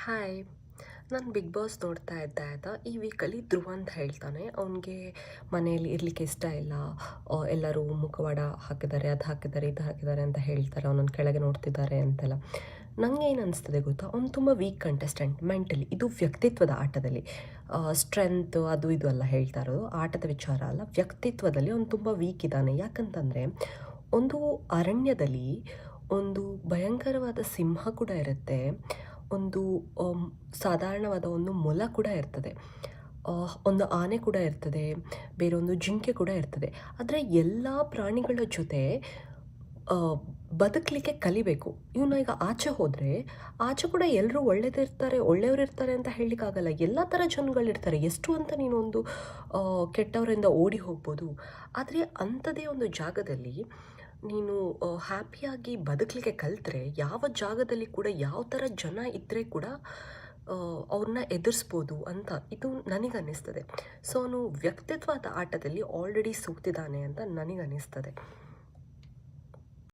Hi. ನಾನು big boss ನೋಡ್ತಾ ಇದ್ದೆ ಆಯಿತಾ. ಈ ವೀಕಲ್ಲಿ ಧ್ರುವ ಅಂತ ಹೇಳ್ತಾನೆ ಅವನಿಗೆ ಮನೆಯಲ್ಲಿ ಇರಲಿಕ್ಕೆ ಇಷ್ಟ ಇಲ್ಲ. ಎಲ್ಲರೂ ಮುಖವಾಡ ಹಾಕಿದ್ದಾರೆ, ಅದು ಹಾಕಿದ್ದಾರೆ, ಇದು ಹಾಕಿದ್ದಾರೆ ಅಂತ ಹೇಳ್ತಾರೆ, ಅವನನ್ನು ಕೆಳಗೆ ನೋಡ್ತಿದ್ದಾರೆ ಅಂತೆಲ್ಲ. ನನಗೇನು ಅನಿಸ್ತದೆ ಗೊತ್ತಾ, ಅವ್ನು ತುಂಬ ವೀಕ್ ಕಂಟೆಸ್ಟೆಂಟ್ ಮೆಂಟಲಿ. ಇದು ವ್ಯಕ್ತಿತ್ವದ ಆಟದಲ್ಲಿ ಸ್ಟ್ರೆಂತ್ ಅದು ಇದು ಎಲ್ಲ ಹೇಳ್ತಾ ಇರೋದು, ಆಟದ ವಿಚಾರ ಅಲ್ಲ. ವ್ಯಕ್ತಿತ್ವದಲ್ಲಿ ಅವ್ನು ತುಂಬ ವೀಕ್ ಇದ್ದಾನೆ. ಯಾಕಂತಂದರೆ ಒಂದು ಅರಣ್ಯದಲ್ಲಿ ಒಂದು ಭಯಂಕರವಾದ ಸಿಂಹ ಕೂಡ ಇರುತ್ತೆ, ಒಂದು ಸಾಧಾರಣವಾದ ಒಂದು ಮೊಲ ಕೂಡ ಇರ್ತದೆ, ಒಂದು ಆನೆ ಕೂಡ ಇರ್ತದೆ, ಬೇರೊಂದು ಜಿಂಕೆ ಕೂಡ ಇರ್ತದೆ. ಆದರೆ ಎಲ್ಲ ಪ್ರಾಣಿಗಳ ಜೊತೆ ಬದುಕಲಿಕ್ಕೆ ಕಲಿಬೇಕು. ಇವನು ಈಗ ಆಚೆ ಹೋದರೆ ಆಚೆ ಕೂಡ ಎಲ್ಲರೂ ಒಳ್ಳೆಯದಿರ್ತಾರೆ, ಒಳ್ಳೆಯವರಿರ್ತಾರೆ ಅಂತ ಹೇಳಲಿಕ್ಕಾಗಲ್ಲ. ಎಲ್ಲ ಥರ ಜನಗಳಿರ್ತಾರೆ. ಎಷ್ಟು ಅಂತ ನೀನೊಂದು ಕೆಟ್ಟವರಿಂದ ಓಡಿ ಹೋಗ್ಬೋದು. ಆದರೆ ಅಂಥದ್ದೇ ಒಂದು ಜಾಗದಲ್ಲಿ ನೀನು ಹ್ಯಾಪಿಯಾಗಿ ಬದುಕಲಿಕ್ಕೆ ಕಲಿತ್ರೆ ಯಾವ ಜಾಗದಲ್ಲಿ ಕೂಡ ಯಾವ ಥರ ಜನ ಇದ್ದರೆ ಕೂಡ ಅವ್ರನ್ನ ಎದುರಿಸ್ಬೋದು ಅಂತ ಇದು ನನಗನ್ನಿಸ್ತದೆ. ಸೊ ಅವನು ವ್ಯಕ್ತಿತ್ವದ ಆಟದಲ್ಲಿ ಆಲ್ರೆಡಿ ಸೋತಿದ್ದಾನೆ ಅಂತ ನನಗನ್ನಿಸ್ತದೆ.